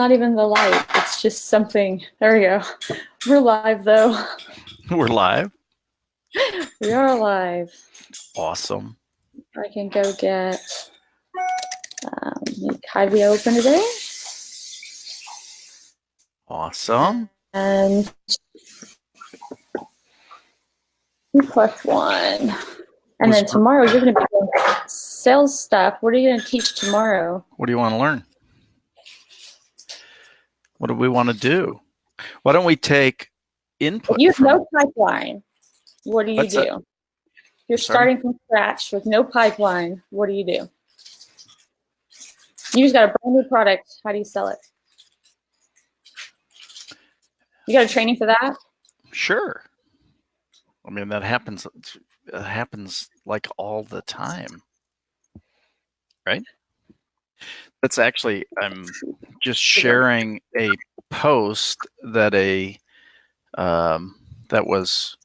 not even the light. It's just something. There we go. We're live, though. We're live? We are live. Awesome. I can go get Kyvie open today. Awesome. And +1. And then tomorrow you're going to be doing sales stuff. What are you going to teach tomorrow? What do you want to learn? What do we want to do? Why don't we take input? You have no pipeline. What do you do? You're starting from scratch with no pipeline. What do? You just got a brand new product. How do you sell it? You got a training for that? Sure. I mean, that happens. It happens like all the time, right? That's actually, I'm just sharing a post that that was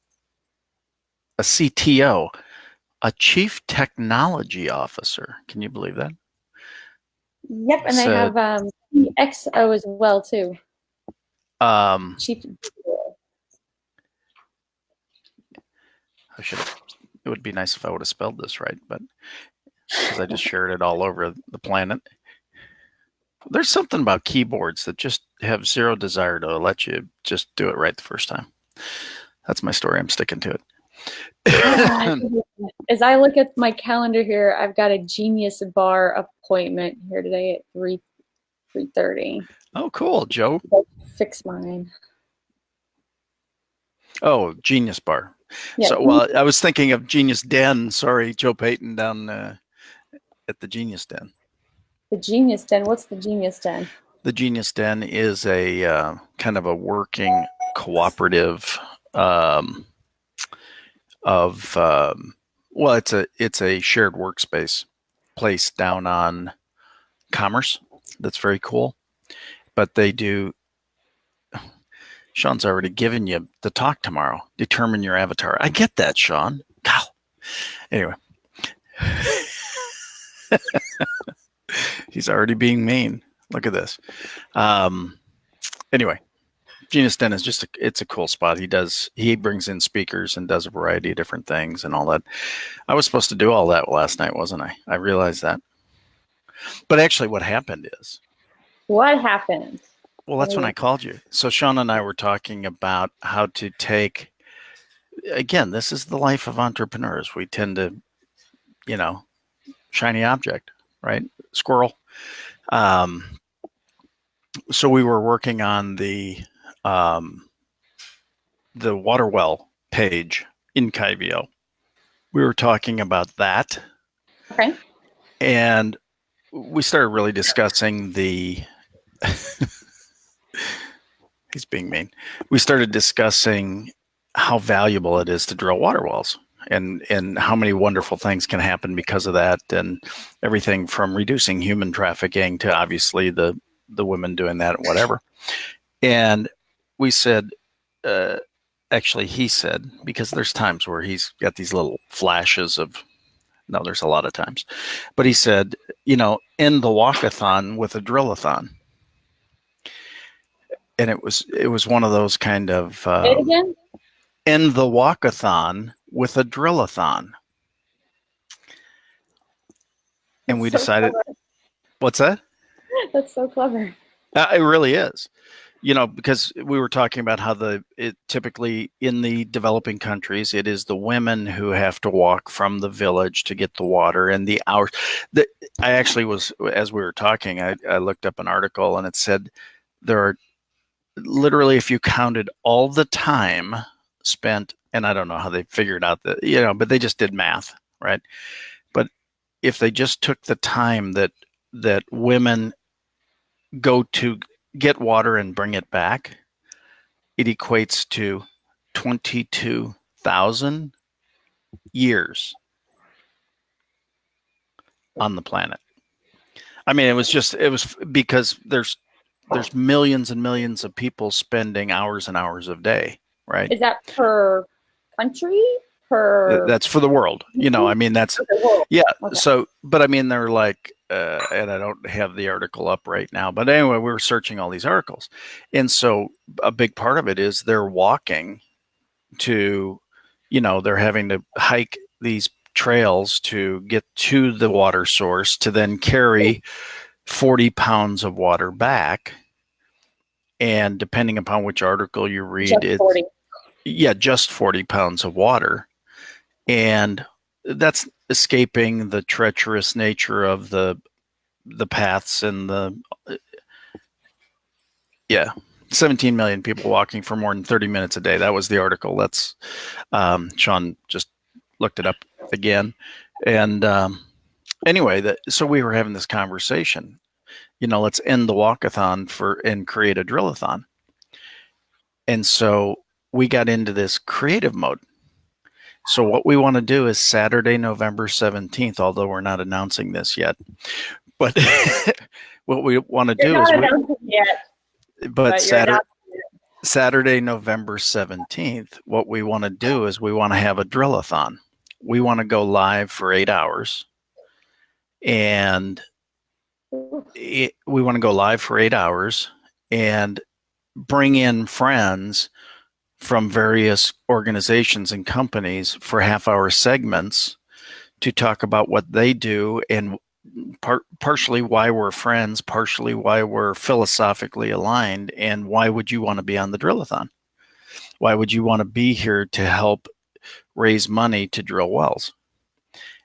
a CTO, a chief technology officer. Can you believe that? Yep, and they have XO as well too. Chief. It would be nice if I would have spelled this right, but because I just shared it all over the planet. There's something about keyboards that just have zero desire to let you just do it right the first time. That's my story. I'm sticking to it. As I look at my calendar here, I've got a Genius Bar appointment here today at 3:30. Oh, cool, Joe. Fix mine. Oh, Genius Bar. Yeah. So, well, I was thinking of Genius Den. Sorry, Joe Payton down at the Genius Den. The Genius Den. What's the Genius Den? The Genius Den is a kind of a working cooperative well, it's a shared workspace place down on Commerce. That's very cool. But they do. Sean's already given you the talk tomorrow. Determine your avatar. I get that, Sean. Anyway. He's already being mean. Look at this. Anyway, Genius Den is it's a cool spot. He brings in speakers and does a variety of different things and all that. I was supposed to do all that last night, wasn't I? I realized that. But actually what happened is. What happened? Well, that's when I called you. So Sean and I were talking about how to take, again, this is the life of entrepreneurs. We tend to, shiny object, right? Squirrel. So we were working on the water well page in Kyvio. We were talking about that. Okay. And we started really discussing the he's being mean. We started discussing how valuable it is to drill water wells and how many wonderful things can happen because of that, and everything from reducing human trafficking to obviously the women doing that and whatever. And we said, actually he said, because there's times where he's got these little flashes of, no, there's a lot of times, but he said, end the walkathon with a drillathon. And it was one of those kind of say it again? End the walkathon with a drillathon. And we decided, what's that? That's so clever. It really is. Because we were talking about how it typically in the developing countries, it is the women who have to walk from the village to get the water, and the hours. I actually was, as we were talking, I looked up an article and it said there are literally, if you counted all the time spent, and I don't know how they figured out that, but they just did math, right? But if they just took the time that women go to get water and bring it back, it equates to 22,000 years on the planet. I mean, it was because there's millions and millions of people spending hours and hours of day, right? Is that per country? That's for the world. I mean, that's, yeah. Okay. So, but I mean, they're like, and I don't have the article up right now. But anyway, we were searching all these articles. And so a big part of it is they're walking to, they're having to hike these trails to get to the water source to then carry 40 pounds of water back. And depending upon which article you read, Just 40. just 40 pounds of water. And that's escaping the treacherous nature of the paths and 17 million people walking for more than 30 minutes a day. That was the article. That's Sean just looked it up again. And anyway, so we were having this conversation. Let's end the walkathon and create a drillathon. And so we got into this creative mode. So what we want to do is Saturday, November 17th, although we're not announcing this yet. But what we want to do is Saturday, November 17th, what we want to do is we want to have a drillathon. We want to go live for 8 hours. And we want to go live for 8 hours and bring in friends from various organizations and companies for half-hour segments to talk about what they do and partially why we're friends, partially why we're philosophically aligned, and why would you want to be on the drillathon? Why would you want to be here to help raise money to drill wells?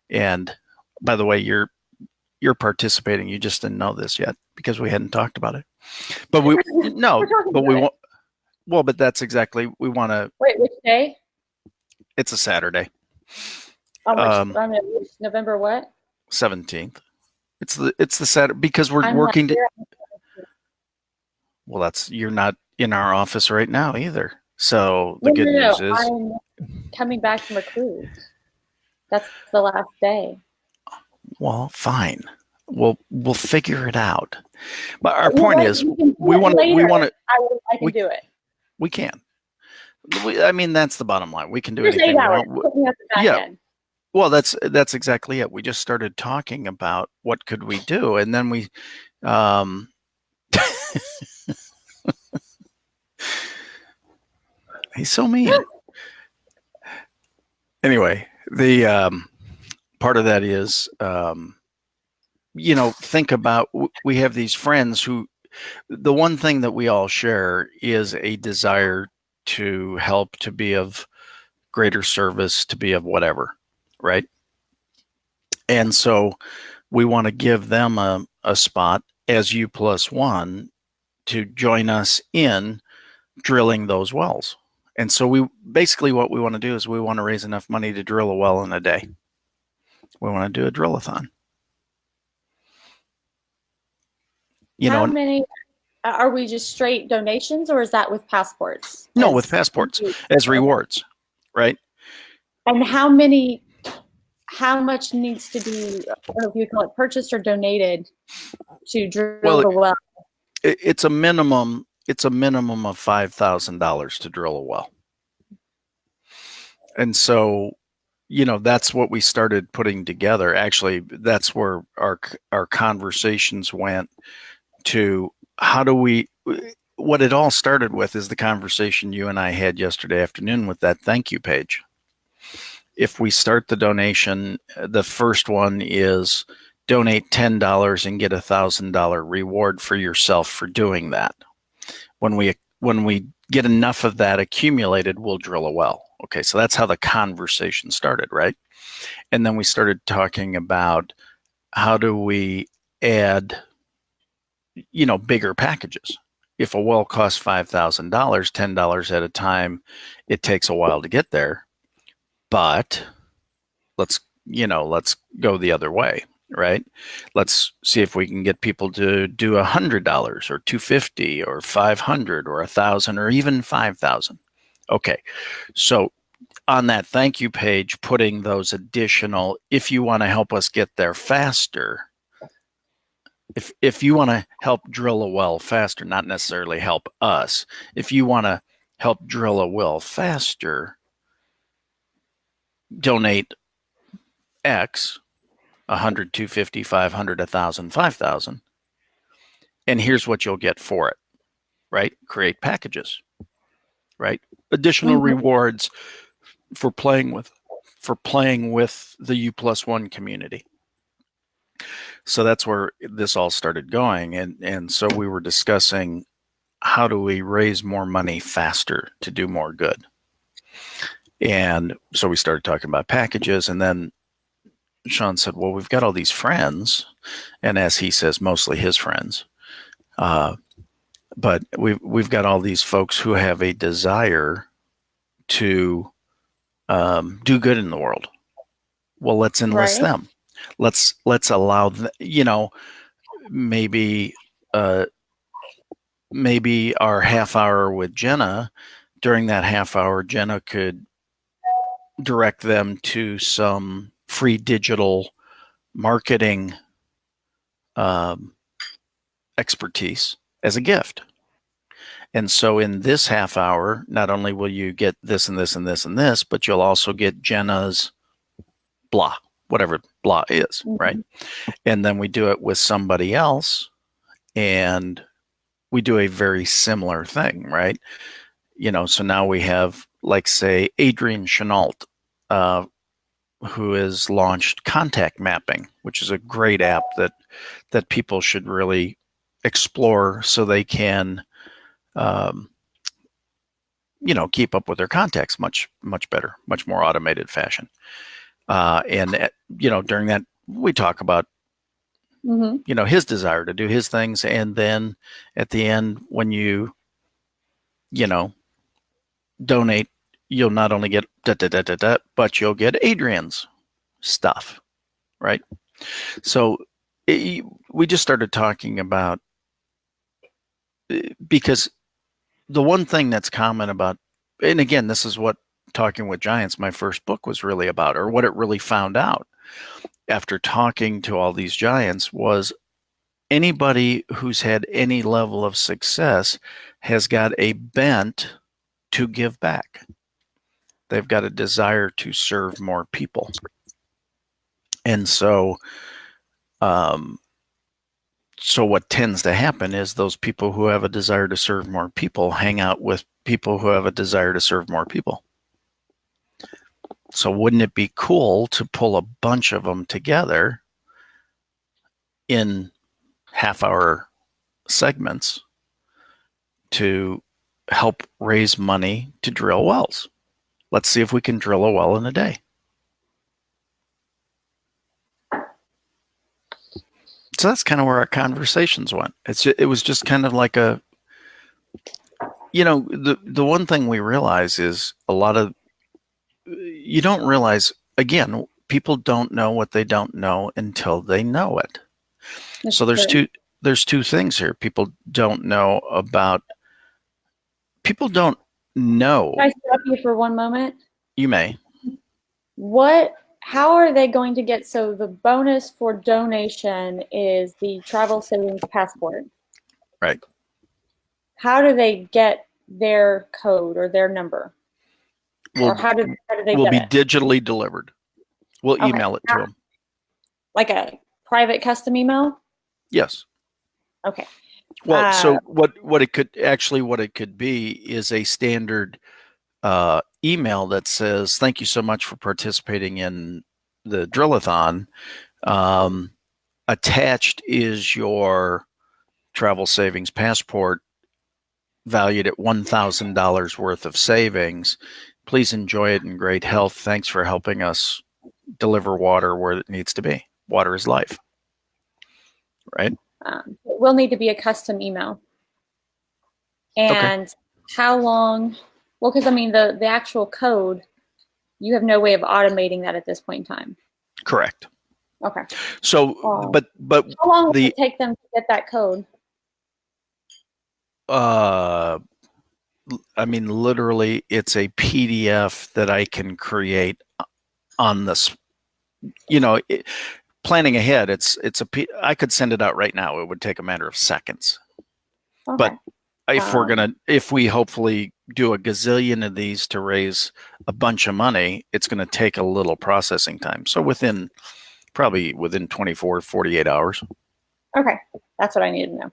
And by the way, you're participating. You just didn't know this yet because we hadn't talked about it. But we won't. Well, but that's exactly we want to. Wait, which day? It's a Saturday. Which November what? 17th. It's the Saturday because we're working to. Well, you're not in our office right now either. So the good news is I'm coming back from a cruise. That's the last day. Well, fine. We'll figure it out. But our point is, we want to. I can do it. We can. I mean, that's the bottom line. We can do anything we want. Yeah. Well, that's exactly it. We just started talking about what could we do, and then we. He's so mean. Anyway, the part of that is, think about, we have these friends who, the one thing that we all share is a desire to help, to be of greater service, to be of whatever, right? And so we want to give them a spot as U+1 to join us in drilling those wells. And so what we want to do is we want to raise enough money to drill a well in a day. We want to do a drillathon. How many are we just straight donations, or is that with passports? No, with passports as rewards, right? And how much needs to be, I don't know if you call it purchased or donated to drill the well? It's a minimum. It's a minimum of $5,000 to drill a well. And so, that's what we started putting together. Actually, that's where our conversations went to. What it all started with is the conversation you and I had yesterday afternoon with that thank you page. If we start the donation, the first one is donate $10 and get $1,000 reward for yourself for doing that. When we get enough of that accumulated, we'll drill a well. Okay, so that's how the conversation started, right? And then we started talking about how do we add, bigger packages. If a well costs $5,000, $10 at a time, it takes a while to get there. But let's go the other way, right? Let's see if we can get people to do $100 or $250 or $500 or $1,000 or even $5,000. Okay, so on that thank you page, putting those additional, if you want to help us get there faster, if you want to help drill a well faster, not necessarily help us, if you want to help drill a well faster, donate X 100, 250, 500, 1,000, 5,000. And here's what you'll get for it, right? Create packages, right? Additional Mhm. rewards for playing with the U+1 community. So that's where this all started going. And so we were discussing, how do we raise more money faster to do more good? And so we started talking about packages, and then Sean said, well, we've got all these friends, and as he says, mostly his friends. But we've got all these folks who have a desire to do good in the world. Well, let's enlist Right. them. Let's allow them, maybe uh, maybe our half hour with Jena. During that half hour, Jena could direct them to some free digital marketing um, expertise as a gift. And so in this half hour, not only will you get this and this and this and this, but you'll also get Jena's blah, whatever blah is, right? Mhm. And then we do it with somebody else, and we do a very similar thing, right? So now we have, like, say, Adrian Chenault, uh, who has launched contact mapping, which is a great app that people should really explore, so they can um, keep up with their contacts much better, much more automated fashion. And during that, we talk about Mhm. his desire to do his things, and then at the end, when you know donate, you'll not only get da da da da da, but you'll get Adrian's stuff, right? So we just started talking about, because the one thing that's common about, and again, this is what Talking with Giants, my first book, was really about, or what it really found out after talking to all these giants, was anybody who's had any level of success has got a bent to give back. They've got a desire to serve more people. And um, so what tends to happen is those people who have a desire to serve more people hang out with people who have a desire to serve more people. So wouldn't it be cool to pull a bunch of them together in half-hour segments to help raise money to drill wells? Let's see if we can drill a well in a day. So that's kind of where our conversations went. It was just kind of like the one thing we realize is, you don't realize, again, people don't know what they don't know until they know it. That's So true. there's two things here. People don't know. Can I stop you for one moment? You may. How are they going to get, so the bonus for donation is the travel savings passport. Right. How do they get their code or their number? Or Will how do they will get be it? digitally delivered. We'll Okay. email it to them. Like a private custom email? Yes. Okay. Well, so what it could be is a standard email that says, "Thank you so much for participating in the drillathon. Um, Attached is your travel savings passport, valued at $1,000 worth of savings. Please enjoy it in great health. Thanks for helping us deliver water where it needs to be. Water is life." Right? it will need to be a custom email. Okay. And how long? Well, because I mean, the actual code, you have no way of automating that at this point in time. Correct. Okay. So, but How long will the it take them to get that code? I mean, literally, it's a PDF that I can create on this. Planning ahead, I could send it out right now. It would take a matter of seconds. Okay. But if we hopefully do a gazillion of these to raise a bunch of money, it's gonna take a little processing time. So within Probably within 24, 48 hours. Okay, that's what I need to know.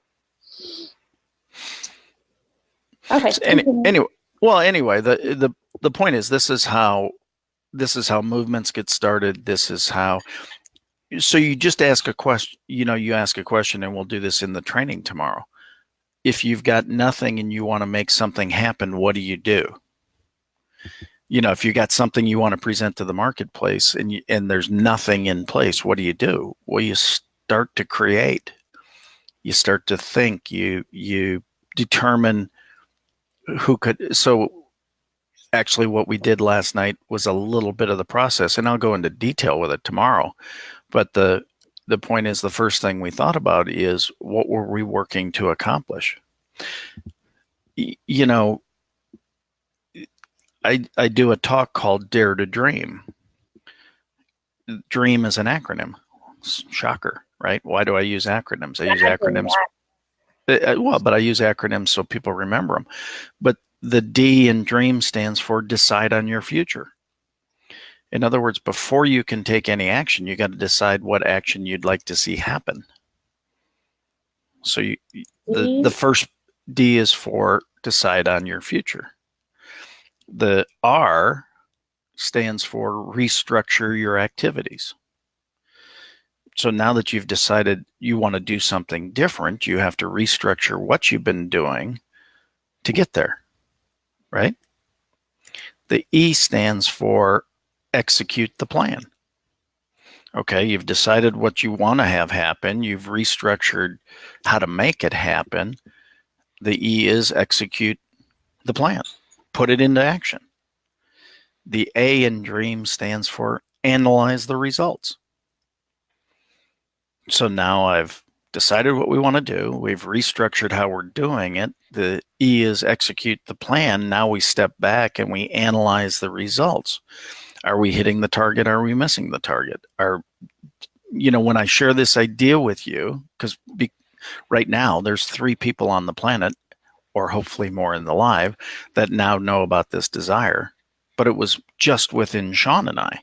Okay. So anyway, the point is this is how movements get started. This is how. So you just ask a question. You ask a question, and we'll do this in the training tomorrow. If you've got nothing and you want to make something happen, what do you do? If you got something you want to present to the marketplace and there's nothing in place, what do you do? Well, you start to create. You start to think. You determine who could. So actually, what we did last night was a little bit of the process, and I'll go into detail with it tomorrow. But the point is, the first thing we thought about is what were we working to accomplish? I do a talk called Dare to Dream. Dream is an acronym. Shocker, right? Why do I use acronyms? I use acronyms. But I use acronyms so people remember them. But the D in dream stands for decide on your future. In other words, before you can take any action, you got to decide what action you'd like to see happen. So the first D is for decide on your future. The R stands for restructure your activities. So now that you've decided you want to do something different, you have to restructure what you've been doing to get there, right? The E stands for execute the plan. Okay, you've decided what you want to have happen. You've restructured how to make it happen. The E is execute the plan. Put it into action. The A in dream stands for analyze the results. So now I've decided what we want to do. We've restructured how we're doing it. The E is execute the plan. Now we step back and we analyze the results. Are we hitting the target? Are we missing the target? When I share this idea with you, because right now there's 3 people on the planet, or hopefully more in the live, that now know about this desire. But it was just within Sean and I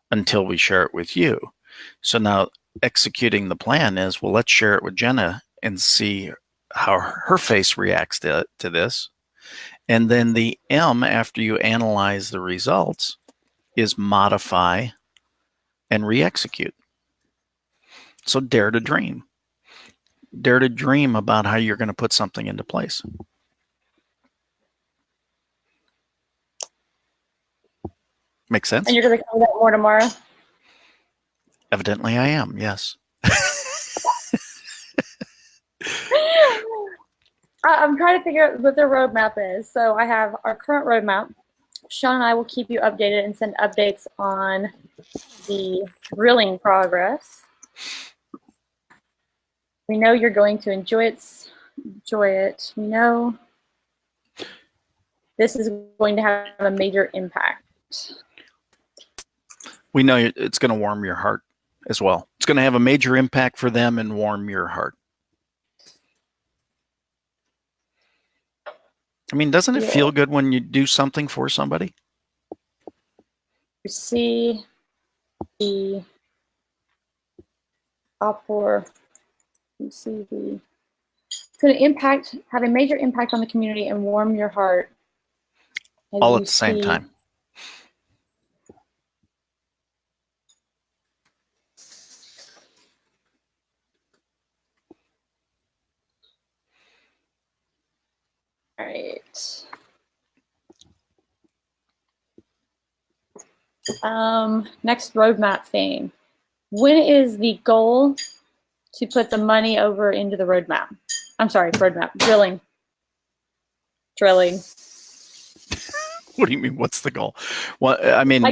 until we share it with you. So now executing the plan is, well, let's share it with Jena and see how her face reacts to this. And then the M, after you analyze the results, is modify and re-execute. So dare to dream. Dare to dream about how you're going to put something into place. Make sense? And you're going to cover that more tomorrow? Evidently I am, yes. I'm trying to figure out what the roadmap is. So I have our current roadmap. Sean and I will keep you updated and send updates on the drilling progress. We know you're going to enjoy it. We know this is going to have a major impact. We know it's going to warm your heart as well. It's going to have a major impact for them and warm your heart. I mean, doesn't it feel good when you do something for somebody? You see the Apgar. You see the. It's going to have a major impact on the community and warm your heart. All at the same time. All right. Next roadmap thing. When is the goal to put the money over into the roadmap? I'm sorry, roadmap. Drilling. What do you mean? What's the goal? Well, I mean,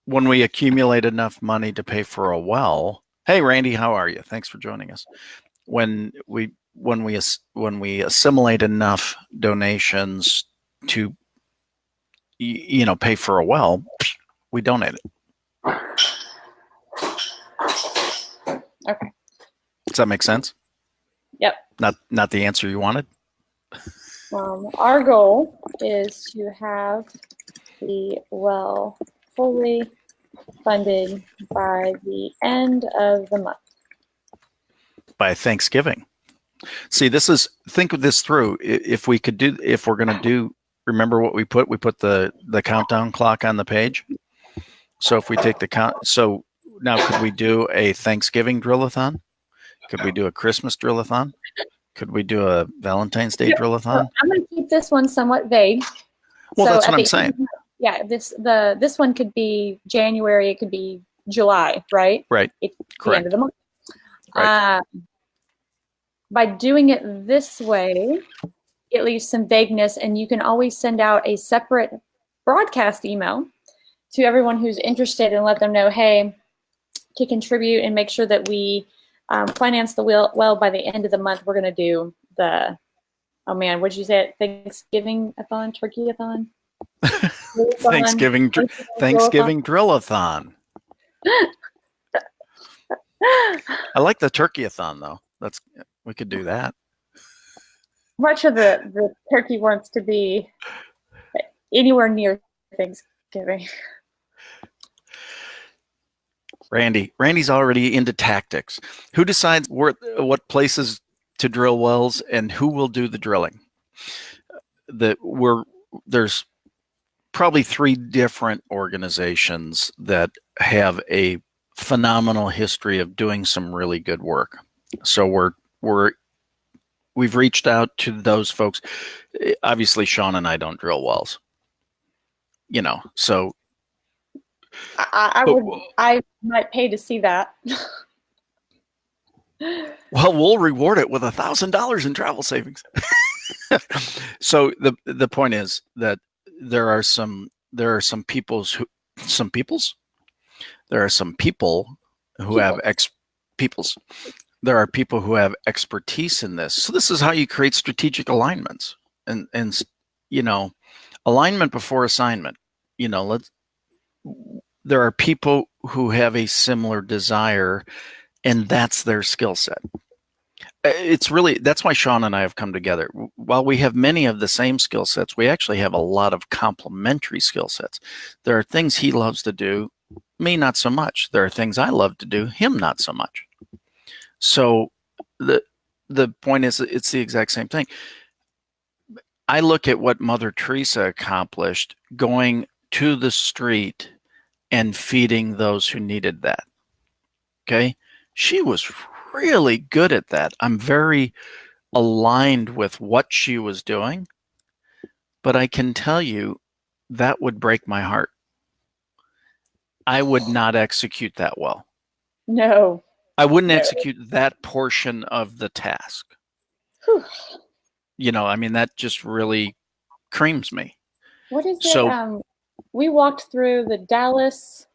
when we accumulate enough money to pay for a well. Hey, Randy, how are you? Thanks for joining us. When we assimilate enough donations to pay for a well, we donate it. Okay. Does that make sense? Yep. Not the answer you wanted? Our goal is to have the well fully funded by the end of the month. By Thanksgiving. See, think of this through. If we're going to do, remember what we put the countdown clock on the page. So if we take the count, so now could we do a Thanksgiving drill-a-thon? Could we do a Christmas drill-a-thon? Could we do a Valentine's Day drill-a-thon? So I'm going to keep this one somewhat vague. Well, so that's what I'm saying. Yeah, this one could be January, it could be July, right? Right. It's correct. The end of the month. Right. By doing it this way, it leaves some vagueness, and you can always send out a separate broadcast email to everyone who's interested and let them know, hey, to contribute and make sure that we finance the well by the end of the month. We're going to do the, oh man, what'd you say? Thanksgiving-a-thon, turkey-a-thon? Thanksgiving drill-a-thon. I like the turkey-a-thon though. We could do that. Much of the turkey wants to be anywhere near Thanksgiving. Randy's already into tactics. Who decides what places to drill wells and who will do the drilling? There's probably 3 different organizations that have a phenomenal history of doing some really good work. So we've reached out to those folks. Obviously, Sean and I don't drill wells, so I might pay to see that. Well, we'll reward it with $1,000 in travel savings. So the point is that there are some people who have there are people who have expertise in this. So this is how you create strategic alignments and alignment before assignment. There are people who have a similar desire, and that's their skill set. That's why Sean and I have come together. While we have many of the same skill sets, we actually have a lot of complementary skill sets. There are things he loves to do, me not so much. There are things I love to do, him not so much. So the point is, it's the exact same thing. I look at what Mother Teresa accomplished going to the street and feeding those who needed that. Okay? She was really good at that. I'm very aligned with what she was doing, but I can tell you that would break my heart. I would not execute that well. No. I wouldn't execute that portion of the task. Whew. That just really creams me. What is it? We walked through the Dallas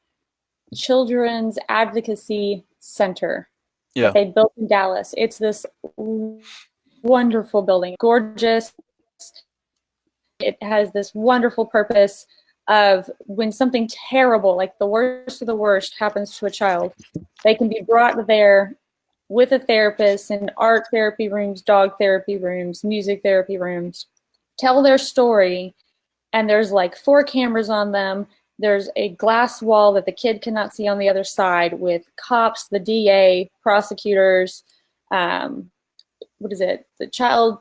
Children's Advocacy Center that they built in Dallas. It's this wonderful building, gorgeous. It has this wonderful purpose of when something terrible, like the worst of the worst, happens to a child, they can be brought there with a therapist in art therapy rooms, dog therapy rooms, music therapy rooms, tell their story, and there's like 4 cameras on them. There's a glass wall that the kid cannot see on the other side with cops, the DA, prosecutors, the Child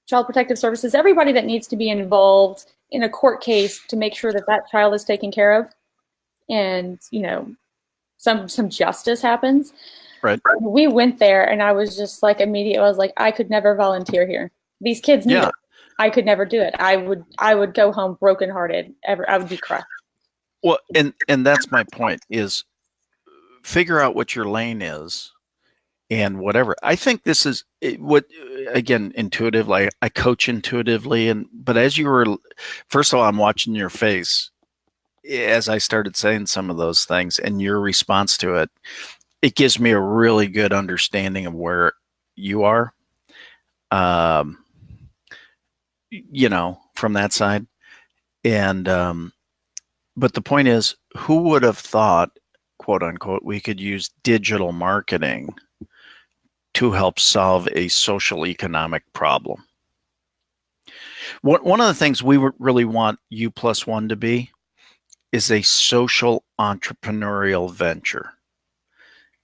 Protective Services, everybody that needs to be involved in a court case to make sure that child is taken care of and, some justice happens. Right. We went there and I was just like, immediately, I was like, I could never volunteer here. These kids need it. I could never do it. I would go home brokenhearted. I would be crushed. Well, and that's my point, is figure out what your lane is and whatever. I think this is what, again, intuitive, like I coach intuitively. But as you were, first of all, I'm watching your face as I started saying some of those things and your response to it. It gives me a really good understanding of where you are, from that side. And, but the point is, who would have thought, quote unquote, we could use digital marketing to help solve a social economic problem? One of the things we really want U+1 to be is a social entrepreneurial venture.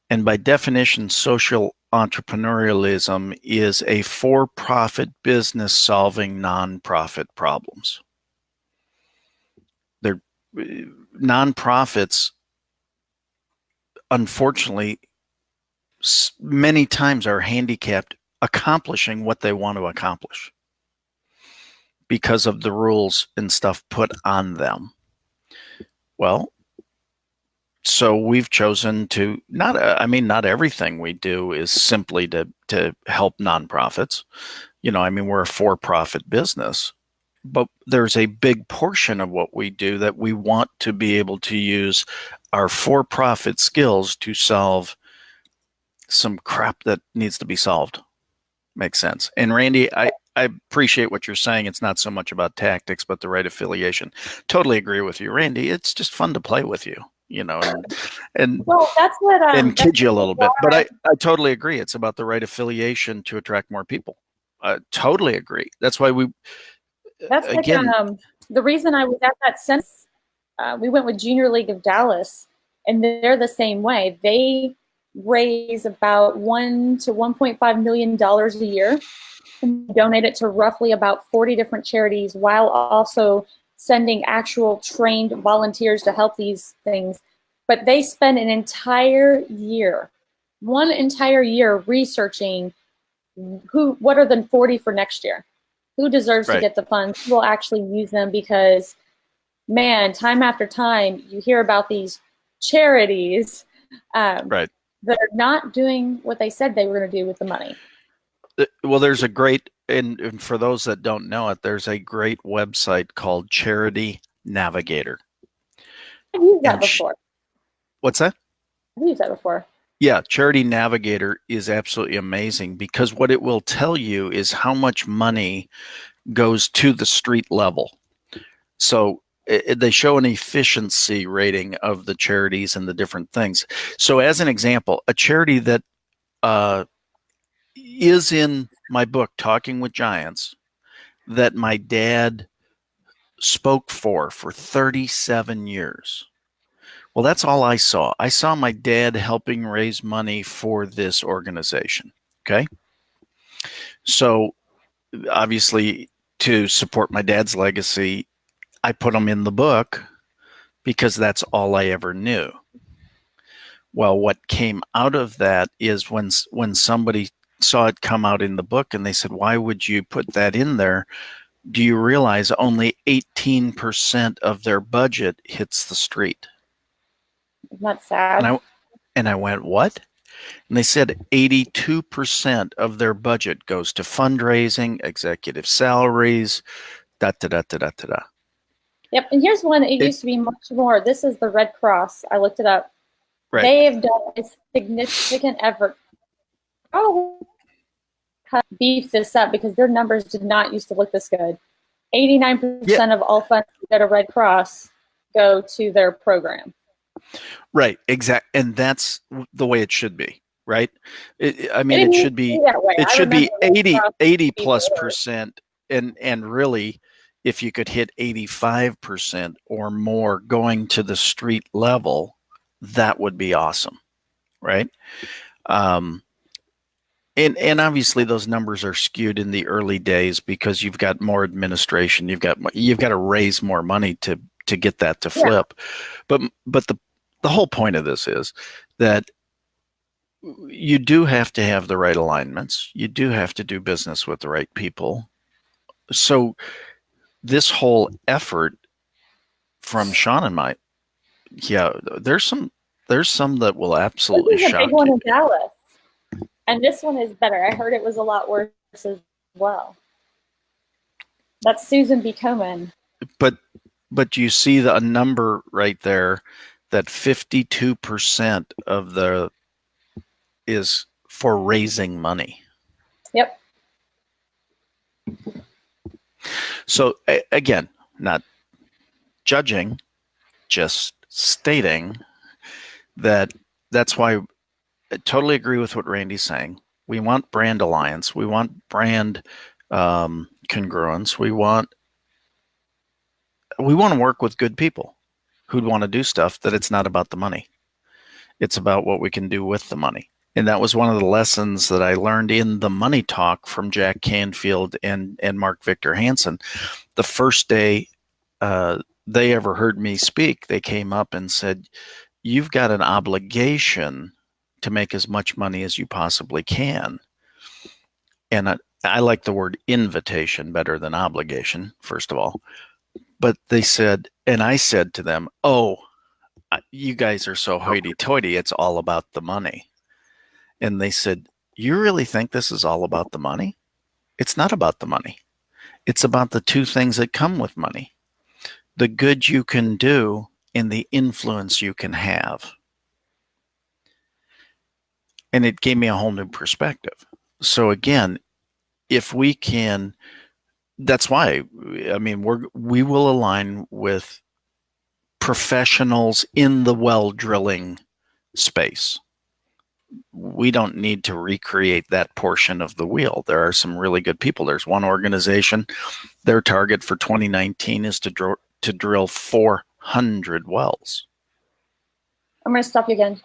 And by definition, social entrepreneurialism is a for-profit business solving nonprofit problems. They're nonprofits, unfortunately, many times are handicapped accomplishing what they want to accomplish because of the rules and stuff put on them. Well, so we've chosen to not everything we do is simply to help nonprofits. We're a for-profit business, but there's a big portion of what we do that we want to be able to use our for-profit skills to solve some crap that needs to be solved. Makes sense. And Randy, I appreciate what you're saying. It's not so much about tactics, but the right affiliation. Totally agree with you, Randy. It's just fun to play with you, and well, that's what and kid you a little bit. But I totally agree. It's about the right affiliation to attract more people. I totally agree. That's why that's again the reason I was at that sense. We went with Junior League of Dallas, and they're the same way. They raise about $1 to $1.5 million a year and donate it to roughly about 40 different charities, while also sending actual trained volunteers to help these things. But they spend an entire year, one entire year, researching what are the 40 for next year, who deserves to get the funds, who will actually use them, because man, time after time you hear about these charities that are not doing what they said they were going to do with the money. Well, there's a great, and for those that don't know it, there's a great website called Charity Navigator. I've used that before. What's that? I've used that before. Yeah, Charity Navigator is absolutely amazing, because what it will tell you is how much money goes to the street level. So they show an efficiency rating of the charities and the different things. So as an example, a charity that is in my book, Talking with Giants, that my dad spoke for 37 years. Well, that's all I saw. I saw my dad helping raise money for this organization. Okay. So obviously, to support my dad's legacy, I put them in the book because that's all I ever knew. Well, what came out of that is when somebody saw it come out in the book and they said, why would you put that in there? Do you realize only 18% of their budget hits the street? That's sad. And I went, what? And they said 82% of their budget goes to fundraising, executive salaries, da-da-da-da-da-da. Yep, and here's one. It used to be much more. This is the Red Cross. I looked it up. Right. They have done a significant effort. Beef this up because their numbers did not used to look this good. 89% of all funds that are Red Cross go to their program. Right, exactly, and that's the way it should be, right? It should be it should be 80 plus percent, and really, if you could hit 85% or more going to the street level, that would be awesome, right? And obviously those numbers are skewed in the early days because you've got more administration, you've got to raise more money to get that to flip. Yeah. But the whole point of this is that you do have to have the right alignments. You do have to do business with the right people. So this whole effort from Sean and my, there's some that will absolutely shock you. There's a big one in Dallas. And this one is better. I heard it was a lot worse as well. That's Susan B. Komen. But you see a number right there that 52% of the is for raising money. Yep. So again, not judging, just stating that's why I totally agree with what Randy's saying. We want brand alliance. We want brand congruence. We want to work with good people who'd want to do stuff, that it's not about the money. It's about what we can do with the money. And that was one of the lessons that I learned in the Money Talk from Jack Canfield and Mark Victor Hansen. The first day they ever heard me speak, they came up and said, you've got an obligation to make as much money as you possibly can. And I like the word invitation better than obligation, first of all. But they said, and I said to them, oh, you guys are so hoity-toity, it's all about the money. And they said, you really think this is all about the money? It's not about the money. It's about the two things that come with money: the good you can do and the influence you can have. And it gave me a whole new perspective. So again, if we can, that's why, I mean, we will align with professionals in the well drilling space. We don't need to recreate that portion of the wheel. There are some really good people. There's one organization, their target for 2019 is to drill 400 wells. I'm going to stop you again.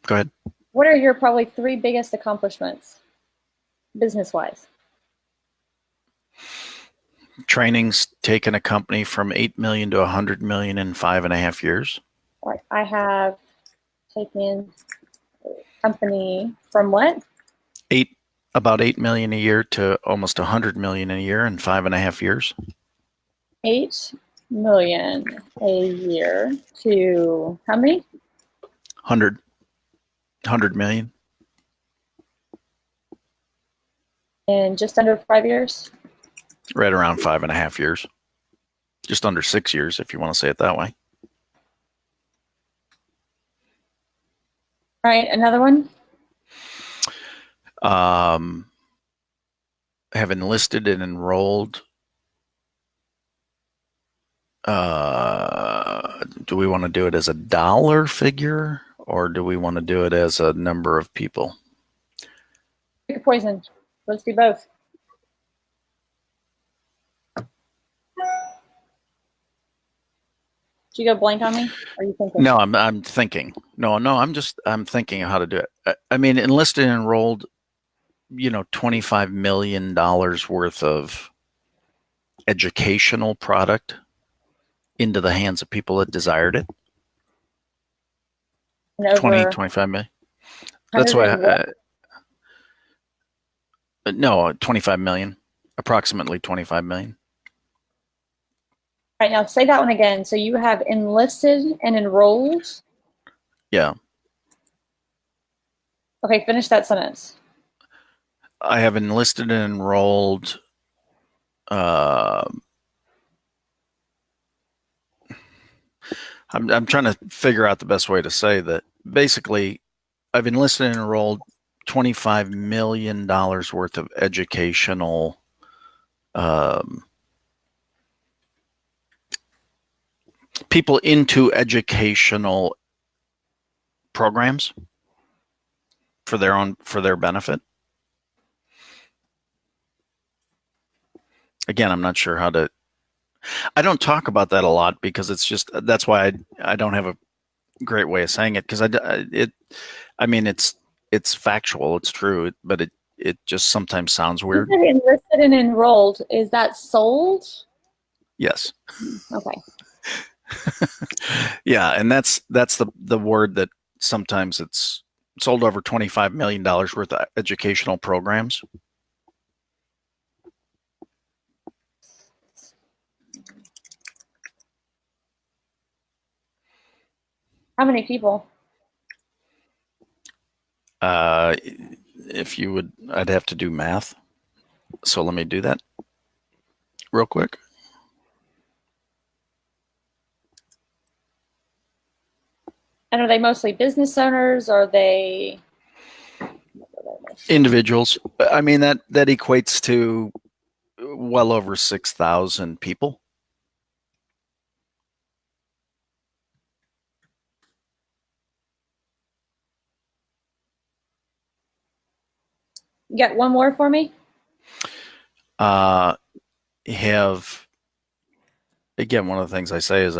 Go ahead. What are your probably 3 biggest accomplishments, business-wise? Training's taken a company from 8 million to 100 million in 5.5 years. I have taken a company from what? About 8 million a year to almost 100 million a year in 5.5 years. 8 million a year to how many? 100 million. In just under 5 years? Right around 5.5 years. Just under 6 years, if you want to say it that way. All right, another one? Have enlisted and enrolled. Do we want to do it as a dollar figure, or do we want to do it as a number of people? Pick a poison. Let's do both. Did you go blank on me? Or are you thinking? No, I'm thinking. No, I'm thinking of how to do it. I mean, enlisted and enrolled, $25 million worth of educational product into the hands of people that desired it. 25 million. That's why. No, 25 million. Approximately 25 million. All right, now say that one again. So you have enlisted and enrolled? Yeah. Okay, finish that sentence. I have enlisted and enrolled I'm trying to figure out the best way to say that. Basically, I've enlisted and enrolled $25 million worth of educational people into educational programs for their benefit. Again, I'm not sure how to. I don't talk about that a lot because it's just, that's why I don't have a great way of saying it, because it's factual, it's true, but it just sometimes sounds weird. You said enlisted and enrolled. Is that sold? Yes. Okay. Yeah, and that's the word that sometimes it's sold over $25 million worth of educational programs. How many people? If you would, I'd have to do math. So let me do that real quick. And are they mostly business owners, or are they individuals? I mean, that equates to well over 6,000 people. You got one more for me? Have, again, one of the things I say is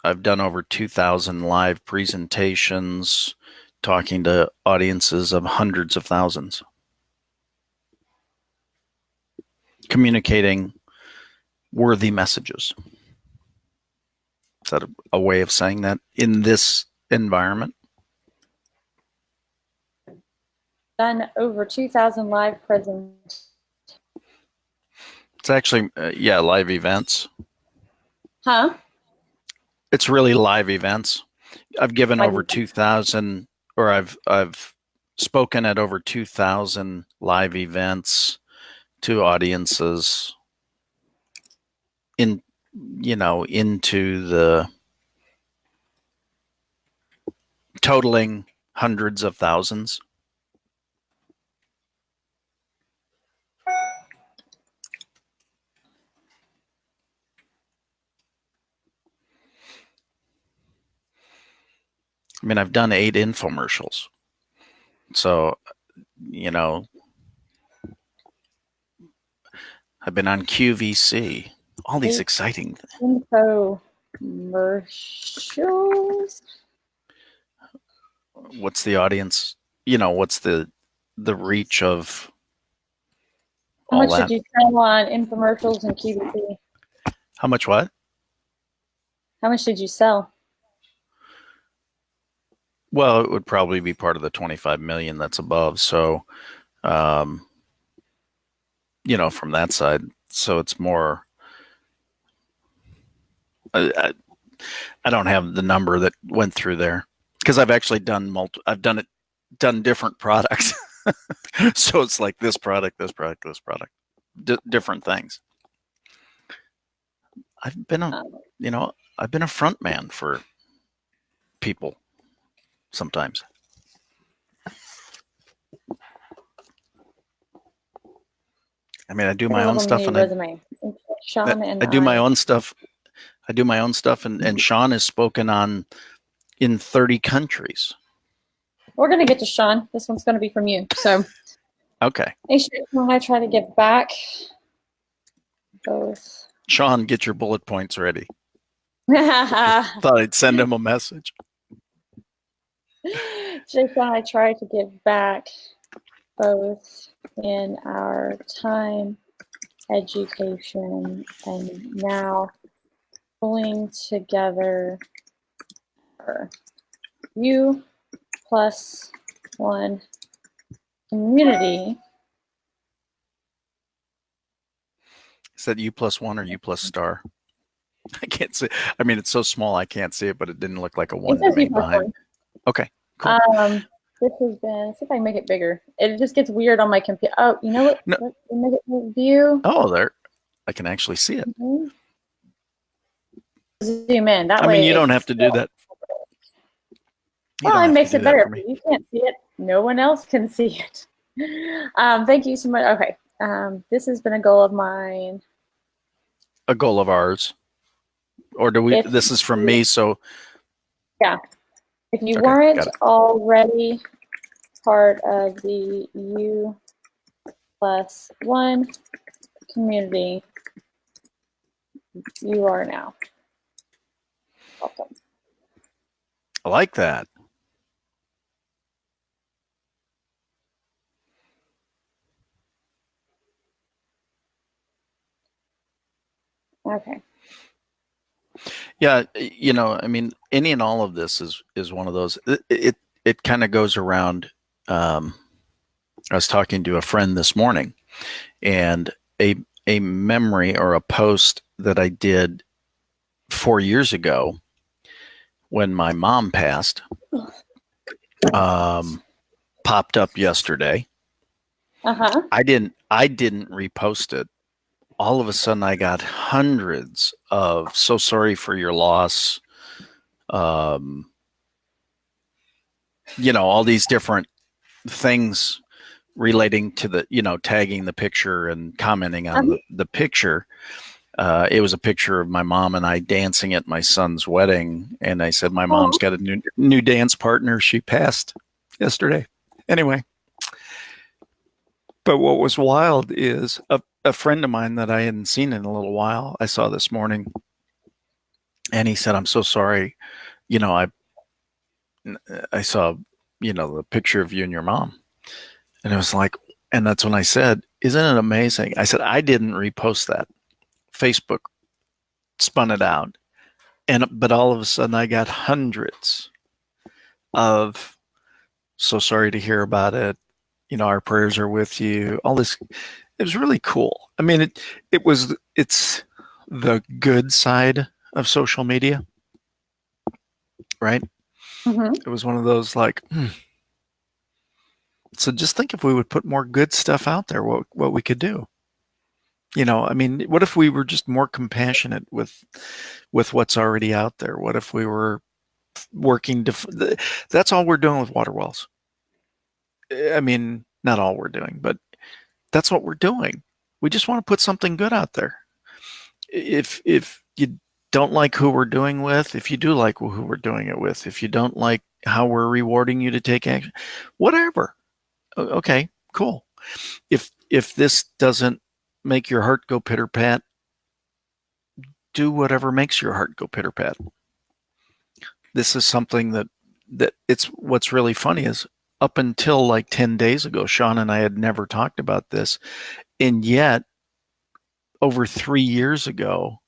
I've done over 2,000 live presentations, talking to audiences of hundreds of thousands, communicating worthy messages. Is that a way of saying that in this environment? Done over 2,000 live presentations. It's actually, live events. Huh? It's really live events. I've given over 2,000, or I've spoken at over 2,000 live events to audiences into the totaling hundreds of thousands. I mean, I've done 8 infomercials. So, I've been on QVC. All these exciting infomercials. What's the audience? What's the reach of all that? How much did you sell on infomercials and QVC? How much what? How much did you sell? Well, it would probably be part of the 25 million that's above. So, from that side, so it's more. I don't have the number that went through there because I've actually done done different products. So it's like this product, different things. I've been a front man for people sometimes. I mean, I do my own stuff, and I do my own stuff. I do my own stuff, and Sean has spoken in 30 countries. We're going to get to Sean. This one's going to be from you. So, okay. Make sure when I try to get back, both. Sean, get your bullet points ready. Thought I'd send him a message. Just when I try to get back, both in our time, education, and now pulling together U plus 1 community. Is that U plus 1 or U plus star? I can't see. I mean, it's so small I can't see it, but it didn't look like a 1 behind. Okay, cool. This has been. Let's see if I can make it bigger. It just gets weird on my computer. Oh, you know what? No. Let me make it view. Oh, there. I can actually see it. Mm-hmm. Zoom in. That way. I mean, you don't have to do that. Well, it makes it better. You can't see it. No one else can see it. Thank you so much. Okay. This has been a goal of mine. A goal of ours. Or do we? This is from me, so. Yeah. If you weren't already part of the U plus 1 community, you are now. Welcome. I like that. Okay. Yeah, I mean, any and all of this is one of those. It kind of goes around. I was talking to a friend this morning, and a memory or a post that I did 4 years ago when my mom passed popped up yesterday. I didn't repost it. All of a sudden I got hundreds of "so sorry for your loss," all these different things relating to the, tagging the picture and commenting on the picture. It was a picture of my mom and I dancing at my son's wedding. And I said, my mom's got a new dance partner. She passed yesterday. Anyway. But what was wild is a friend of mine that I hadn't seen in a little while, I saw this morning. And he said, "I'm so sorry. You know, I saw, the picture of you and your mom." And it was like, and that's when I said, "Isn't it amazing?" I said, "I didn't repost that. Facebook spun it out." But all of a sudden I got hundreds of, "So sorry to hear about it. Our prayers are with you." All this. It was really cool. I mean, it's the good side of social media, right? Mm-hmm. It was one of those like, so just think if we would put more good stuff out there, what we could do. I mean, what if we were just more compassionate with what's already out there? What if we were working to, that's all we're doing with water wells. I mean, not all we're doing, but that's what we're doing. We just want to put something good out there. If you don't like who we're doing with, if you do like who we're doing it with, if you don't like how we're rewarding you to take action, whatever. Okay, cool. If this doesn't make your heart go pitter pat, do whatever makes your heart go pitter pat. This is something that it's what's really funny is up until like 10 days ago, Sean and I had never talked about this. And yet, over 3 years ago,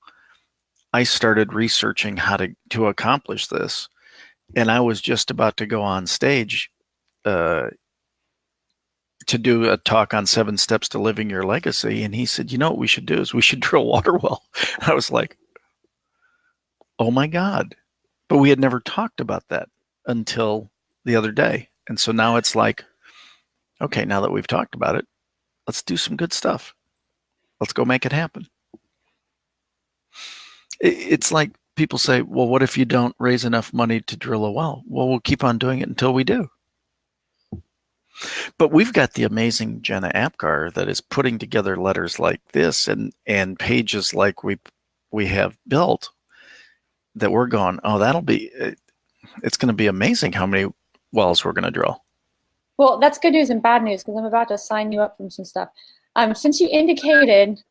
I started researching how to accomplish this. And I was just about to go on stage uh, to do a talk on 7 steps to living your legacy. And he said, what we should do is we should drill water well. I was like, oh my God. But we had never talked about that until the other day. And so now it's like, okay, now that we've talked about it, let's do some good stuff. Let's go make it happen. It's like people say, well, what if you don't raise enough money to drill a well? Well, we'll keep on doing it until we do. But we've got the amazing Jena Apgar that is putting together letters like this and pages like we have built that we're going, oh, it's going to be amazing how many wells we're going to drill. Well, that's good news and bad news because I'm about to sign you up for some stuff. Since you indicated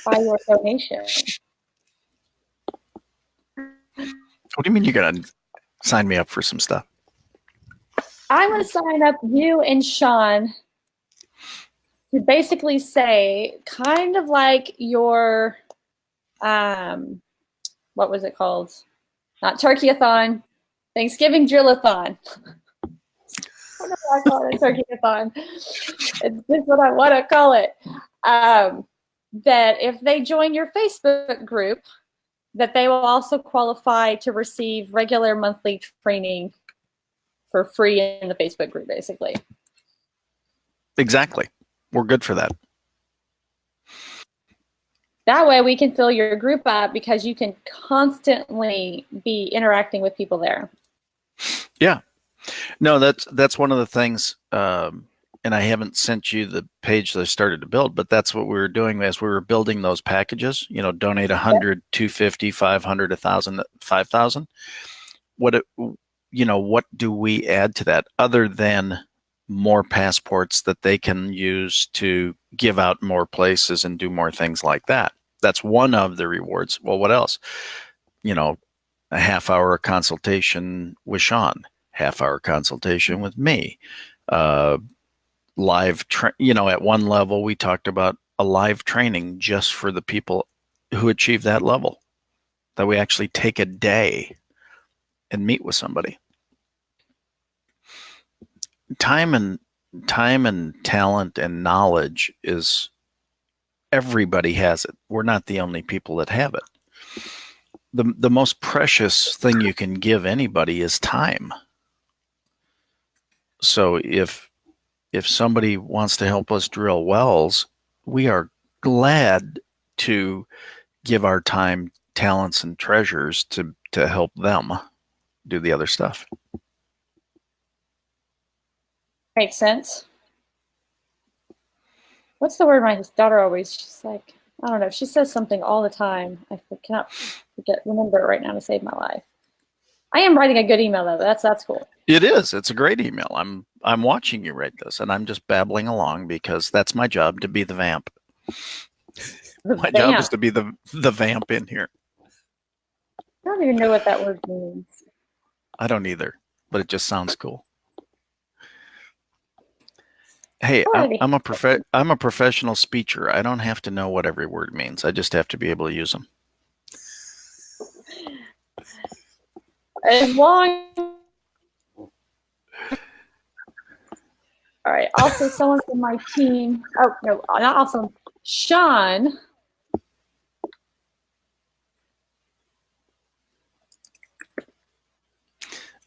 by your donation. What do you mean you're going to sign me up for some stuff? I'm going to sign up you and Sean to basically say kind of like your, what was it called? Not turkey-a-thon, Thanksgiving drill-a-thon. What do I call it? A turkey-a-thon. It's just what I want to call it. That if they join your Facebook group, that they will also qualify to receive regular monthly training for free in the Facebook group, basically. Exactly. We're good for that. That way we can fill your group up because you can constantly be interacting with people there. Yeah. No, that's one of the things, and I haven't sent you the page that I started to build, but that's what we were doing as we were building those packages, donate 100, 250, 500, 1,000, 5,000. What do we add to that other than more passports that they can use to give out more places and do more things like that? That's one of the rewards. Well, what else? A half-hour consultation with Sean, half-hour consultation with me, live, at one level, we talked about a live training just for the people who achieve that level, that we actually take a day and meet with somebody. Time and talent and knowledge is, everybody has it. We're not the only people that have it. The most precious thing you can give anybody is time. So if somebody wants to help us drill wells, we are glad to give our time, talents, and treasures to help them do the other stuff. Makes sense. What's the word my daughter always, she's like, I don't know, she says something all the time. I cannot remember it right now to save my life. I am writing a good email though. That's cool. It is. It's a great email. I'm watching you write this, and I'm just babbling along because that's my job, to be the vamp. My job is to be the vamp in here. don't even know what that word means. I don't either, but it just sounds cool. Hey, I'm a professional speaker. I don't have to know what every word means. I just have to be able to use them. As long. All right. Also, someone from my team. Oh no, not also Sean.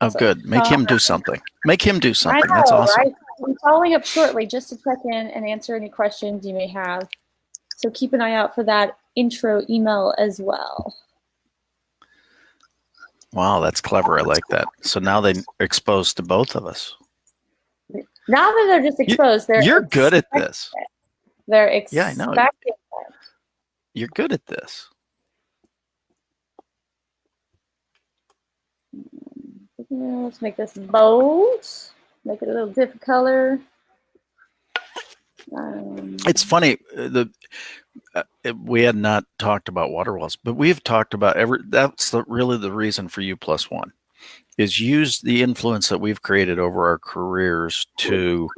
Oh, good. Make him do something. Make him do something. That's awesome. Right? I'm following up shortly just to check in and answer any questions you may have. So keep an eye out for that intro email as well. Wow, that's clever. I like that. So now they're exposed to both of us. Now that they're just exposed, you're good at this. They're expecting. Yeah, I know. You're good at this. Let's make this bold. Make it a little different color. It's funny. We had not talked about water wells, but we've talked about that's really the reason for U+1 is use the influence that we've created over our careers to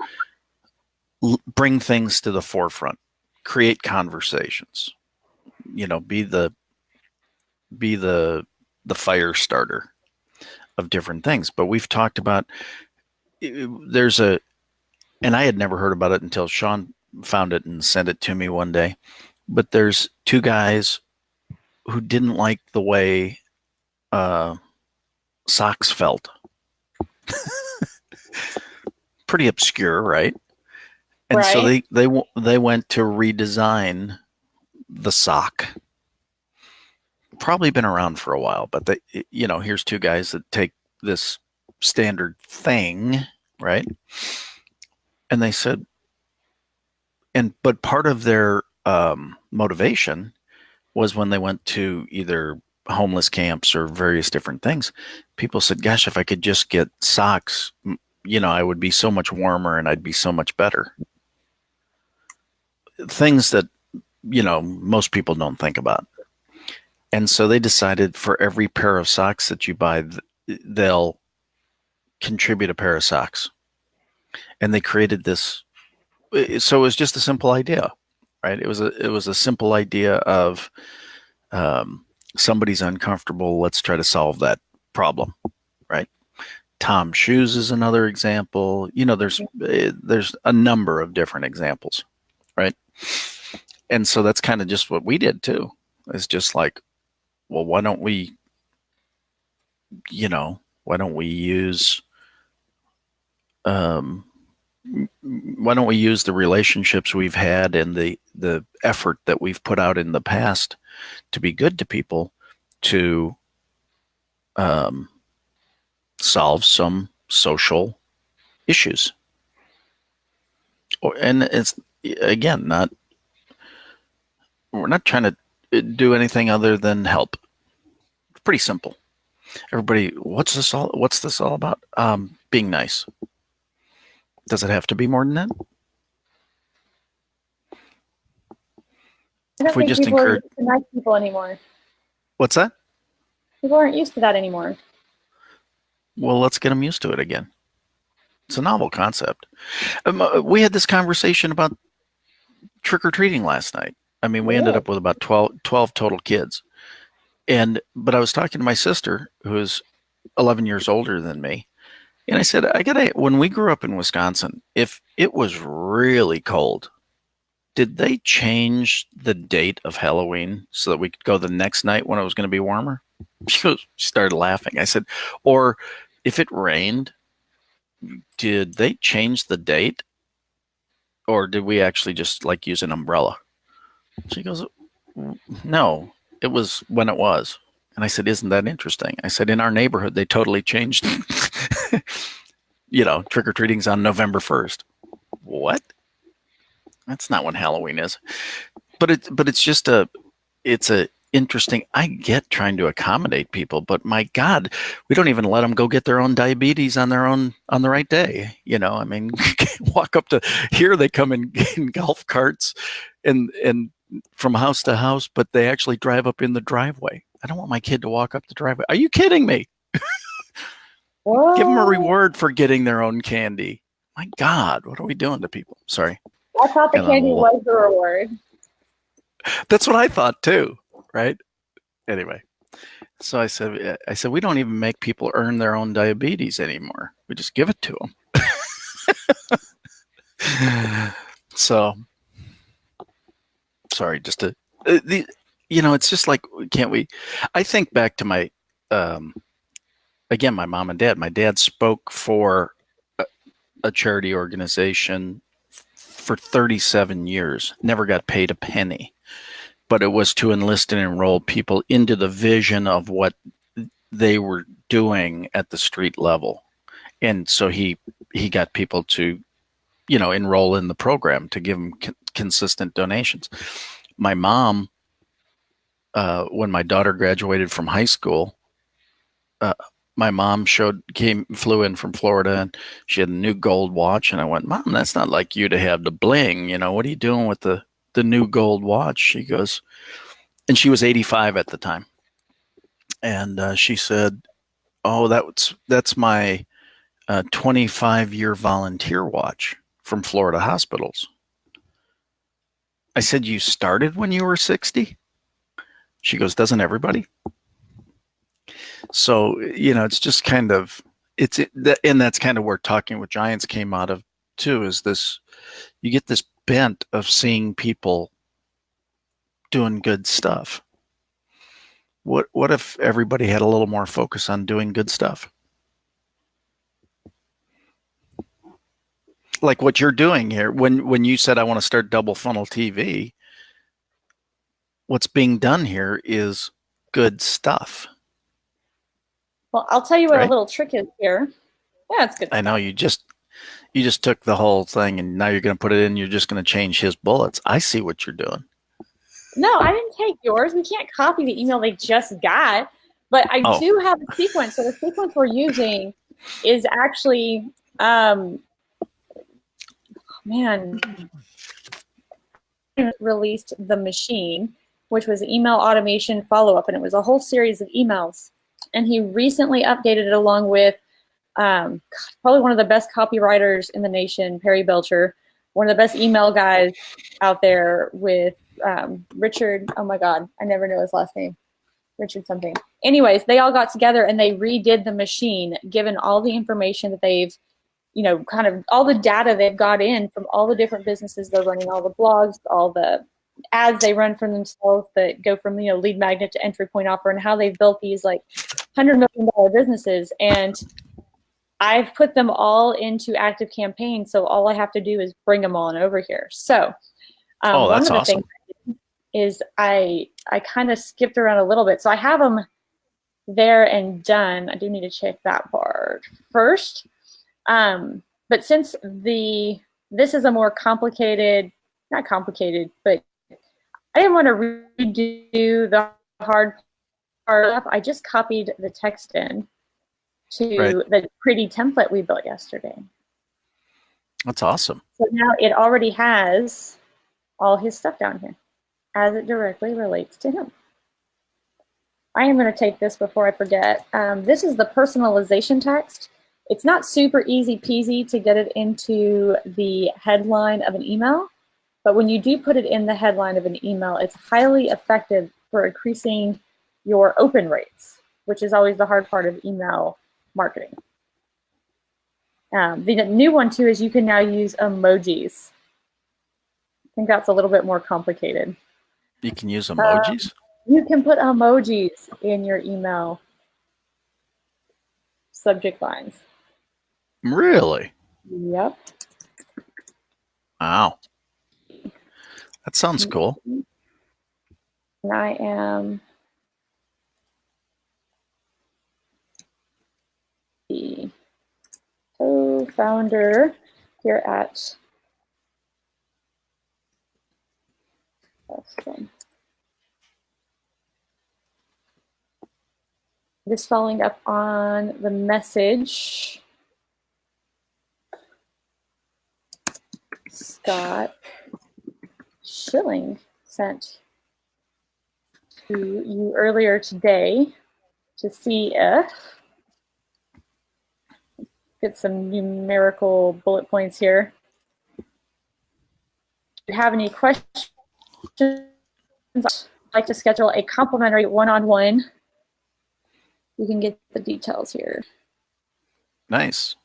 bring things to the forefront, create conversations. Be the fire starter of different things. But we've talked about and I had never heard about it until Sean found it and sent it to me one day. But there's two guys who didn't like the way socks felt. Pretty obscure, right? And so they went to redesign the sock. Probably been around for a while, but here's two guys that take this standard thing, right? And they said, but part of their motivation was when they went to either homeless camps or various different things. People said, gosh, if I could just get socks, I would be so much warmer and I'd be so much better. Things that, most people don't think about. And so they decided for every pair of socks that you buy, they'll contribute a pair of socks. And they created this. So it was just a simple idea, right? It was a simple idea of somebody's uncomfortable. Let's try to solve that problem, right? Tom Shoes is another example. There's a number of different examples, right? And so that's kind of just what we did too. It's just like, well, why don't we use why don't we use the relationships we've had and the effort that we've put out in the past to be good to people to solve some social issues. And it's, again, we're not trying to do anything other than help. It's pretty simple. Everybody, what's this all about? Being nice. Does it have to be more than that? I don't think people are used to nice people anymore. What's that? People aren't used to that anymore. Well, let's get them used to it again. It's a novel concept. We had this conversation about trick-or-treating last night. I mean, we ended up with about 12 total kids. But I was talking to my sister, who's 11 years older than me. And I said, when we grew up in Wisconsin, if it was really cold, did they change the date of Halloween so that we could go the next night when it was going to be warmer? She started laughing. I said, or if it rained, did they change the date? Or did we actually just use an umbrella? She goes, no, it was when it was. And I said, isn't that interesting? I said, in our neighborhood, they totally changed, trick-or-treating's on November 1st. What? That's not when Halloween is. But it's just it's a interesting, I get trying to accommodate people, but my God, we don't even let them go get their own diabetes on the right day. I mean, walk up to here, they come in golf carts and from house to house, but they actually drive up in the driveway. I don't want my kid to walk up the driveway. Are you kidding me? What? Give them a reward for getting their own candy. My God, what are we doing to people? Sorry. I thought the candy was the reward. That's what I thought too, right? Anyway, so I said, we don't even make people earn their own diabetes anymore. We just give it to them. So, sorry, just to, it's just like, can't we? I think back to my, again, my mom and dad. My dad spoke for a charity organization for 37 years, never got paid a penny, but it was to enlist and enroll people into the vision of what they were doing at the street level. And so he got people to, enroll in the program to give them consistent donations. My mom, when my daughter graduated from high school, my mom flew in from Florida, and she had a new gold watch. And I went, Mom, that's not like you to have the bling. What are you doing with the new gold watch? She goes, and she was 85 at the time. And she said, oh, that's my 25-year volunteer watch from Florida hospitals. I said, you started when you were 60? She goes, doesn't everybody? So, it's just kind of, and that's kind of where Talking with Giants came out of too, is this, you get this bent of seeing people doing good stuff. What if everybody had a little more focus on doing good stuff? Like what you're doing here, when you said, I want to start Double Funnel TV, what's being done here is good stuff. Well, I'll tell you what a little trick is here. Yeah, it's good stuff. I know you just took the whole thing and now you're going to put it in. You're just going to change his bullets. I see what you're doing. No, I didn't take yours. We can't copy the email they just got, but I do have a sequence. So the sequence we're using is actually, released The Machine, which was email automation follow-up, and it was a whole series of emails. And he recently updated it along with probably one of the best copywriters in the nation, Perry Belcher, one of the best email guys out there with Richard. Oh my God, I never know his last name. Richard something. Anyways, they all got together and they redid The Machine, given all the information that they've, kind of all the data they've got in from all the different businesses they're running, all the blogs, all the ads they run for themselves that go from, lead magnet to entry point offer, and how they've built these like $100 million businesses. And I've put them all into active campaigns, so all I have to do is bring them on over here. So one of the things is I kind of skipped around a little bit. So I have them there and done. I do need to check that part first. But since this is a more complicated, not complicated, but I didn't want to redo the hard part up. I just copied the text in to the pretty template we built yesterday. That's awesome. So now it already has all his stuff down here as it directly relates to him. I am going to take this before I forget. This is the personalization text. It's not super easy peasy to get it into the headline of an email, but when you do put it in the headline of an email, it's highly effective for increasing your open rates, which is always the hard part of email marketing. The new one too is you can now use emojis. I think that's a little bit more complicated. You can use emojis? You can put emojis in your email subject lines. Really? Yep. Wow. That sounds cool. And I am the co-founder here at just following up on the message Scott Schilling sent to you earlier today to see if, get some numerical bullet points here. If you have any questions, I'd like to schedule a complimentary one-on-one. You can get the details here. Nice.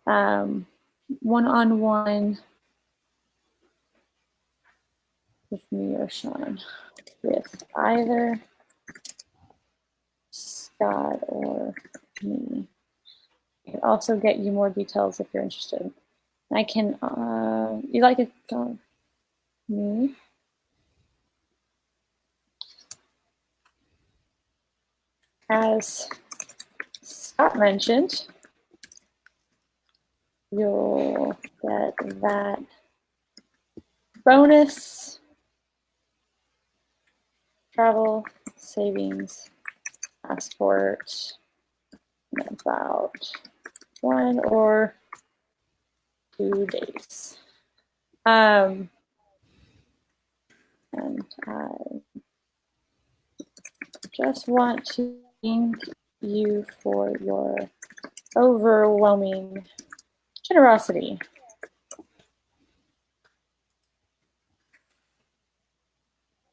One-on-one with me or Sean, with either Scott or me. I can also get you more details if you're interested. I can, you like to call me? As Scott mentioned, you'll get that bonus travel savings passport in about 1 or 2 days. And I just want to thank you for your overwhelming generosity.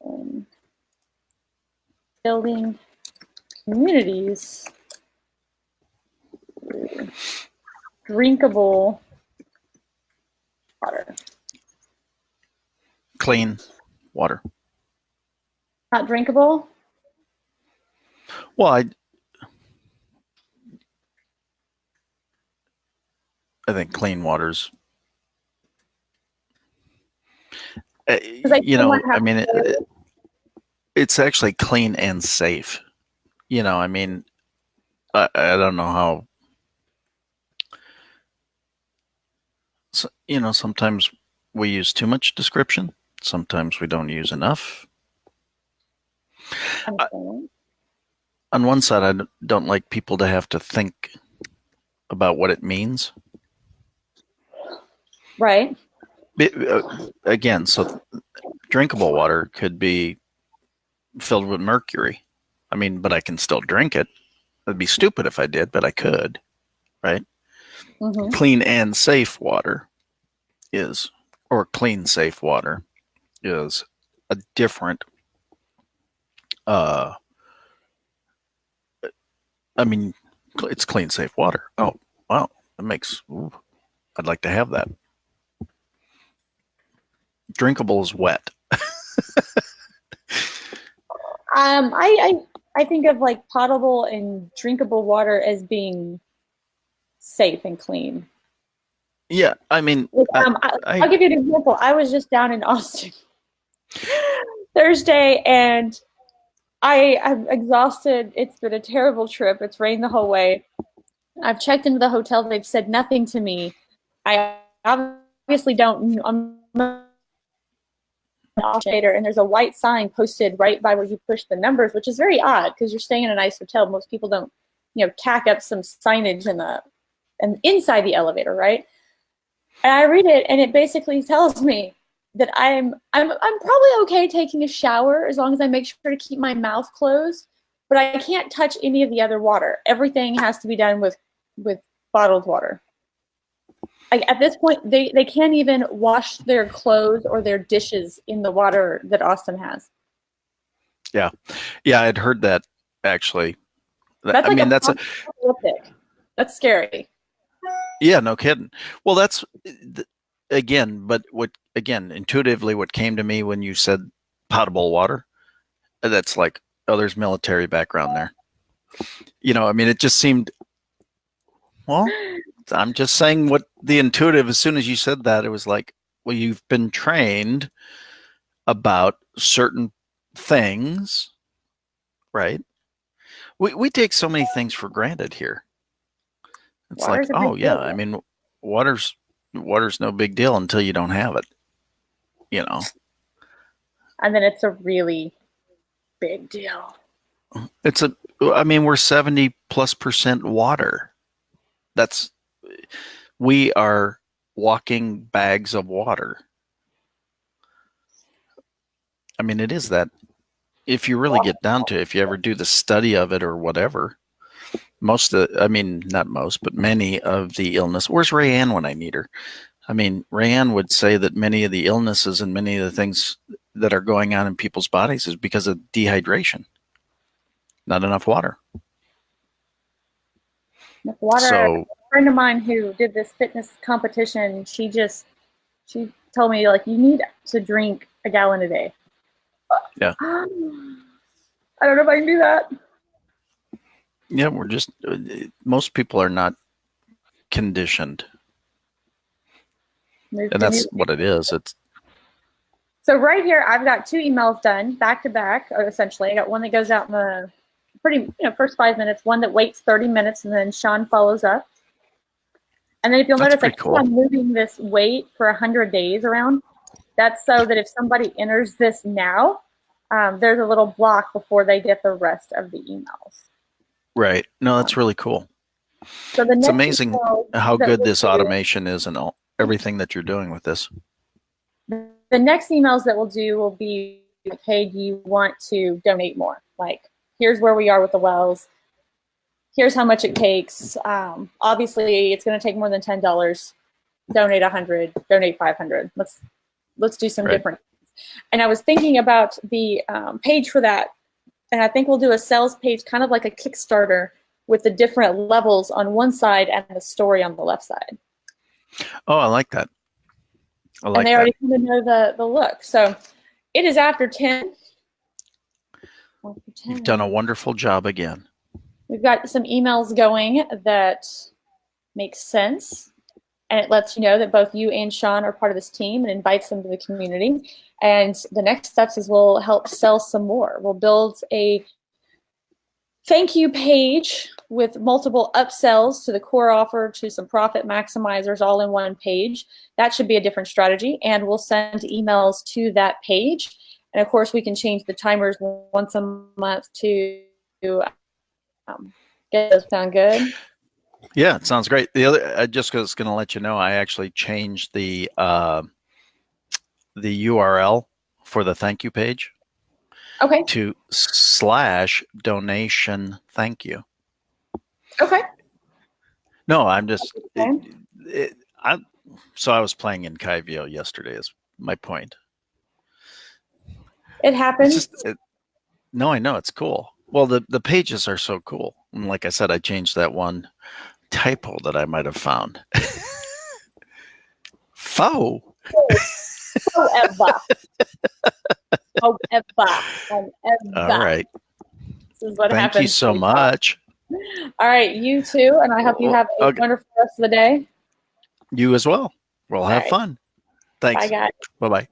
And building communities through drinkable water. Clean water. Not drinkable? Well, I think clean water's, you know, I mean, it's actually clean and safe. You know, I mean, I don't know how, so, you know, sometimes we use too much description. Sometimes we don't use enough. On one side, I don't like people to have to think about what it means. Right. Again, so drinkable water could be filled with mercury. I mean, but I can still drink it. It'd be stupid if I did, but I could, right? Mm-hmm. Clean and safe water is, or clean, safe water is a different, I mean, it's clean, safe water. Oh, wow. That makes, ooh, I'd like to have that. Drinkable is wet. I think of like potable and drinkable water as being safe and clean. Yeah, I mean, I'll give you an example. I was just down in Austin Thursday, and I'm exhausted. It's been a terrible trip. It's rained the whole way. I've checked into the hotel. They've said nothing to me. I obviously don't. I'm and there's a white sign posted right by where you push the numbers, which is very odd because you're staying in a nice hotel. Most people don't, you know, tack up some signage and inside the elevator, right? And I read it, and it basically tells me that I'm probably okay taking a shower as long as I make sure to keep my mouth closed, but I can't touch any of the other water. Everything has to be done with bottled water. Like at this point, they can't even wash their clothes or their dishes in the water that Austin has. Yeah, I'd heard that actually. That's like that's scary. Yeah, no kidding. Well, that's again, but intuitively, what came to me when you said potable water, that's like, oh, there's military background there. You know, I mean, it just seemed, well, I'm just saying what the intuitive, as soon as you said that, it was like, well, you've been trained about certain things, right? We take so many things for granted here. It's like, oh yeah, I mean, water's no big deal until you don't have it, you know. And then it's a really big deal. I mean, we're 70+% water. We are walking bags of water. I mean, it is that, if you really get down to it, if you ever do the study of it or whatever, not most, but many of the illness. Where's Rayanne when I need her? I mean, Rayanne would say that many of the illnesses and many of the things that are going on in people's bodies is because of dehydration, not enough water. So, a friend of mine who did this fitness competition, she told me, like, you need to drink a gallon a day. Yeah. I don't know if I can do that. Yeah, most people are not conditioned. And that's what it is. So right here, I've got 2 emails done back to back, essentially. I got one that goes out in the first 5 minutes, one that waits 30 minutes, and then Sean follows up. And then if you'll notice, I keep on moving this wait for 100 days around. That's so that if somebody enters this now, there's a little block before they get the rest of the emails. Right. No, that's really cool. So it's amazing how good this automation is and everything that you're doing with this. The next emails that we'll do will be, hey, do you want to donate more? Like, here's where we are with the wells. Here's how much it takes. Obviously, it's going to take more than $10. Donate 100. Donate 500. Let's do some different things. And I was thinking about the page for that, and I think we'll do a sales page, kind of like a Kickstarter, with the different levels on one side and the story on the left side. Oh, I like that. And they already kind of know the look. So it is after 10. You've done a wonderful job again. We've got some emails going that make sense. And it lets you know that both you and Sean are part of this team and invites them to the community. And the next steps is we'll help sell some more. We'll build a thank you page with multiple upsells to the core offer, to some profit maximizers, all in one page. That should be a different strategy. And we'll send emails to that page. And of course, we can change the timers once a month to get those sound good. Yeah, it sounds great. The other, I just was going to let you know, I actually changed the URL for the thank you page. Okay. To /donation thank you. Okay. No, I'm just. So I was playing in Kyvio yesterday. Is my point. It happens. No, I know it's cool. Well, the pages are so cool. And like I said, I changed that one typo that I might have found. Faux. However. All right. This is what happens. Thank you so much. All right, you too, and I hope you have a wonderful rest of the day. You as well. We'll have fun. Thanks. Bye, guys. Bye-bye.